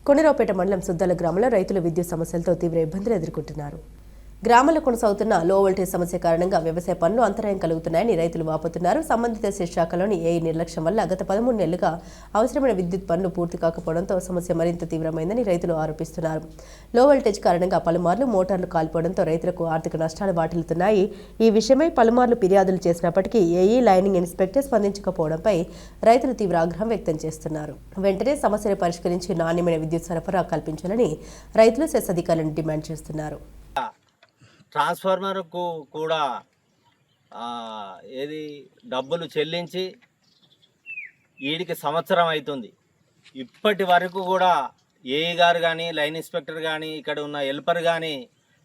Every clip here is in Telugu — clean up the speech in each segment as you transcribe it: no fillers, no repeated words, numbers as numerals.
కొనిరావుపేట మండలం సుద్దాల గ్రామంలో రైతులు విద్యుత్ సమస్యలతో తీవ్ర ఇబ్బందులు ఎదుర్కొంటున్నారు. గ్రామంలో కొనసాగుతున్న లో వోల్టేజ్ సమస్య కారణంగా వ్యవసాయ పనులు అంతరాయం కలుగుతున్నాయని రైతులు వాపోతున్నారు. సంబంధిత శాఖలోని ఏఈ నిర్లక్ష్యం వల్ల గత 13 నెలలుగా అవసరమైన విద్యుత్ పనులు పూర్తి కాకపోవడంతో సమస్య మరింత తీవ్రమైందని రైతులు ఆరోపిస్తున్నారు. లో వోల్టేజ్ కారణంగా పలుమార్లు మోటార్లు కాలిపోవడంతో రైతులకు ఆర్థిక నష్టాలు వాటిల్లుతున్నాయి. ఈ విషయమై పలుమార్లు ఫిర్యాదులు చేసినప్పటికీ ఏఈ లైనింగ్ ఇన్స్పెక్టర్ స్పందించకపోవడంపై రైతులు తీవ్ర ఆగ్రహం వ్యక్తం చేస్తున్నారు. వెంటనే సమస్యను పరిష్కరించి నాణ్యమైన విద్యుత్ సరఫరా కల్పించాలని రైతులు సెస్ అధికారులను డిమాండ్ చేస్తున్నారు. ట్రాన్స్ఫార్మర్కు కూడా ఏది డబ్బులు చెల్లించి వీడికి సంవత్సరం అవుతుంది. ఇప్పటి వరకు కూడా ఏఈ గారు కానీ లైన్ ఇన్స్పెక్టర్ కానీ ఇక్కడ ఉన్న హెల్పర్ కానీ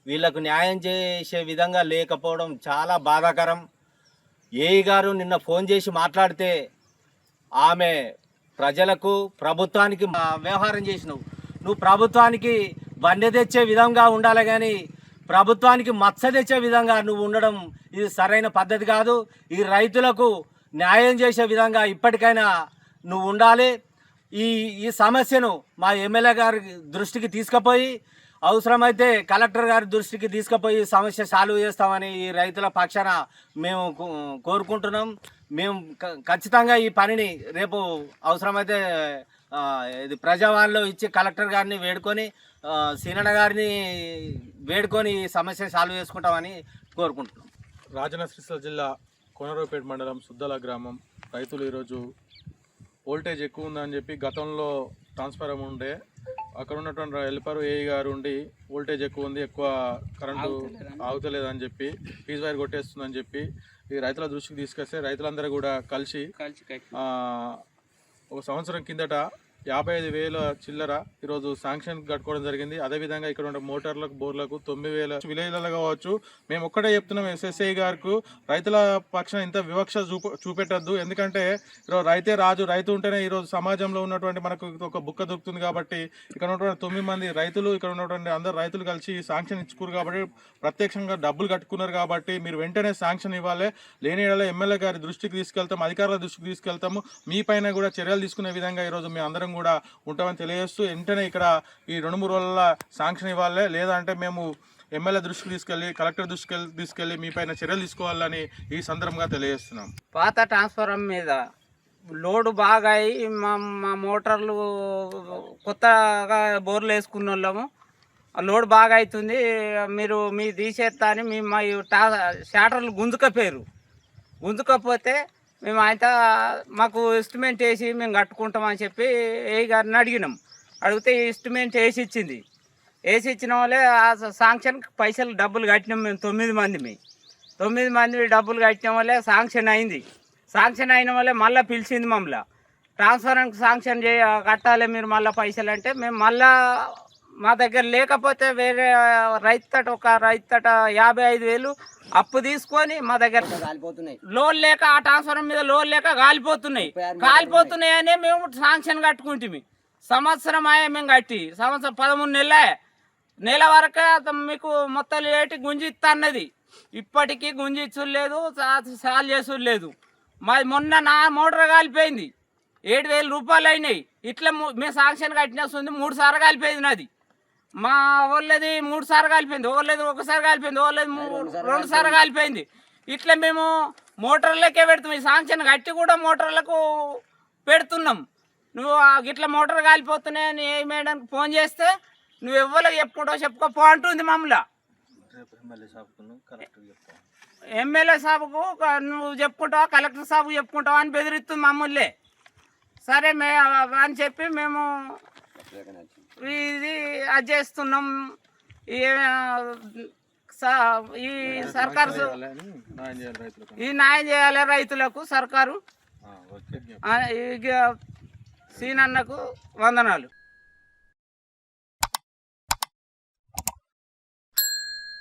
వీళ్ళకు న్యాయం చేసే విధంగా లేకపోవడం చాలా బాధాకరం. ఏఈ గారు నిన్న ఫోన్ చేసి మాట్లాడితే ఆమె ప్రజలకు ప్రభుత్వానికి వ్యవహారం చేసినావు, నువ్వు ప్రభుత్వానికి బండి తెచ్చే విధంగా ఉండాలి కానీ ప్రభుత్వానికి మచ్చ తెచ్చే విధంగా నువ్వు ఉండడం ఇది సరైన పద్ధతి కాదు. ఈ రైతులకు న్యాయం చేసే విధంగా ఇప్పటికైనా నువ్వు ఉండాలి. ఈ సమస్యను మా ఎమ్మెల్యే గారి దృష్టికి తీసుకుపోయి అవసరమైతే కలెక్టర్ గారి దృష్టికి తీసుకుపోయి సమస్య సాల్వ్ చేస్తామని ఈ రైతుల పక్షాన మేము కోరుకుంటున్నాం. మేము ఖచ్చితంగా ఈ పనిని రేపు అవసరమైతే ఇది ప్రజావాణిలో ఇచ్చి కలెక్టర్ గారిని వేడుకొని సీనన్న గారిని వేడుకొని ఈ సమస్య సాల్వ్ చేసుకుంటామని కోరుకుంటున్నాం. రాజన్న సిరిసిల్ల జిల్లా కొనిరావుపేట మండలం సుద్దాల గ్రామం రైతులు ఈరోజు వోల్టేజ్ ఎక్కువ ఉందని చెప్పి గతంలో ట్రాన్స్ఫార్మర్ ఉండే అక్కడ ఉన్నటువంటి హెల్పర్ ఏఈ గారు ఉండి వోల్టేజ్ ఎక్కువ ఉంది, ఎక్కువ కరెంటు ఆగుతలేదని చెప్పి ఫీజు వైర్ కొట్టేస్తుందని చెప్పి ఈ రైతుల దృష్టికి తీసుకొస్తే రైతులందరూ కూడా కలిసి ఒక సంవత్సరం కిందట 55,000 చిల్లర ఈరోజు శాంక్షన్ కట్టుకోవడం జరిగింది. అదేవిధంగా ఇక్కడ ఉన్న మోటార్లకు బోర్లకు 9,000 విలేజ్లలో కావచ్చు. మేము ఒక్కటే చెప్తున్నాం ఎస్ఎస్ఐ గారికి, రైతుల పక్షాన ఇంత వివక్ష చూపెట్టద్దు. ఎందుకంటే ఈరోజు రైతే రాజు, రైతు ఉంటేనే ఈరోజు సమాజంలో ఉన్నటువంటి మనకు ఒక బుక్క దొరుకుతుంది. కాబట్టి ఇక్కడ ఉన్నటువంటి 9 మంది రైతులు, ఇక్కడ ఉన్నటువంటి అందరు రైతులు కలిసి శాంక్షన్ ఇచ్చుకున్నారు కాబట్టి ప్రత్యక్షంగా డబ్బులు కట్టుకున్నారు. కాబట్టి మీరు వెంటనే శాంక్షన్ ఇవ్వాలి. లేని ఎమ్మెల్యే గారి దృష్టికి తీసుకెళ్తాం, అధికారుల దృష్టికి తీసుకెళ్తాము. మీ పైన కూడా చర్యలు తీసుకునే విధంగా ఈరోజు మేము అందరం కూడా ఉంటామని తెలియజేస్తూ వెంటనే ఇక్కడ ఈ 2-3 రోజుల శాంక్షన్ ఇవ్వాలి. లేదంటే మేము ఎమ్మెల్యే దృష్టికి తీసుకెళ్ళి కలెక్టర్ దృష్టికి తీసుకెళ్ళి మీ పైన చర్యలు తీసుకోవాలని ఈ సందర్భంగా తెలియజేస్తున్నాం. పాత ట్రాన్స్ఫార్మర్ మీద లోడు బాగా అయ్యి మా మోటార్లు కొత్తగా బోర్లు వేసుకున్న వాళ్ళము లోడ్ బాగా అవుతుంది, మీరు మీ తీసేస్తా అని మా షాటర్లు గుంజుకపోతే మేము ఆయన మాకు ఎస్టిమేట్ వేసి మేము కట్టుకుంటామని చెప్పి ఏ గారిని అడిగితే ఎస్టిమేట్ వేసి ఇచ్చిన వాళ్ళే ఆ శాంక్షన్కి పైసలు డబ్బులు కట్టినాం. మేము 9 మంది డబ్బులు కట్టిన వాళ్ళే శాంక్షన్ అయింది. శాంక్షన్ అయిన వాళ్ళే మళ్ళీ పిలిచింది మమ్మల్ని, ట్రాన్స్ఫర్కి శాంక్షన్ కట్టాలి మీరు మళ్ళీ పైసలు అంటే మేము మళ్ళా మా దగ్గర లేకపోతే వేరే ఒక రైతు 55,000 అప్పు తీసుకొని మా దగ్గర లోన్ లేక ఆ ట్రాన్స్ఫార్మర్ మీద లోన్ లేక కాలిపోతున్నాయని మేము శాంక్షన్ కట్టుకుంటుంది. సంవత్సరం అయ్యే మేము కట్టి 13 నెల వరకే మీకు మొత్తం లేటి గుంజిస్తా అన్నది. ఇప్పటికీ గుంజించలేదు, సాల్ చేసులేదు. మాది మొన్న నా మోటార్ కాలిపోయింది, 7,000 రూపాయలు అయినాయి. ఇట్లా మేము శాంక్షన్ కట్టిన 3 సార్లు కాలిపోయింది నాది. మా వాళ్ళది 3 సార్లు కాలిపోయింది, వాళ్ళది 1 సారి కాలిపోయింది, వాళ్ళది 2 సార్లు కాలిపోయింది. ఇట్లా మేము మోటార్లకే పెడుతున్నాం. ఈ శాంక్షన్ కట్టి కూడా మోటార్లకు పెడుతున్నాం. నువ్వు ఇట్లా మోటార్ కాలిపోతున్నాయని మేడానికి ఫోన్ చేస్తే నువ్వు ఎవరికి చెప్పుకోపో అంటుంది మమ్మల్ని. ఎమ్మెల్యే సాబుకు నువ్వు చెప్పుకుంటావా, కలెక్టర్ సాబుకు చెప్పుకుంటావా అని బెదిరిస్తుంది మమ్మల్ని. సరే అని చెప్పి మేము ఇది అది చేస్తున్నాం. ఈ సర్కారు ఈ న్యాయం చేయాలి రైతులకు సర్కారు. సీనన్నకు వందనాలు.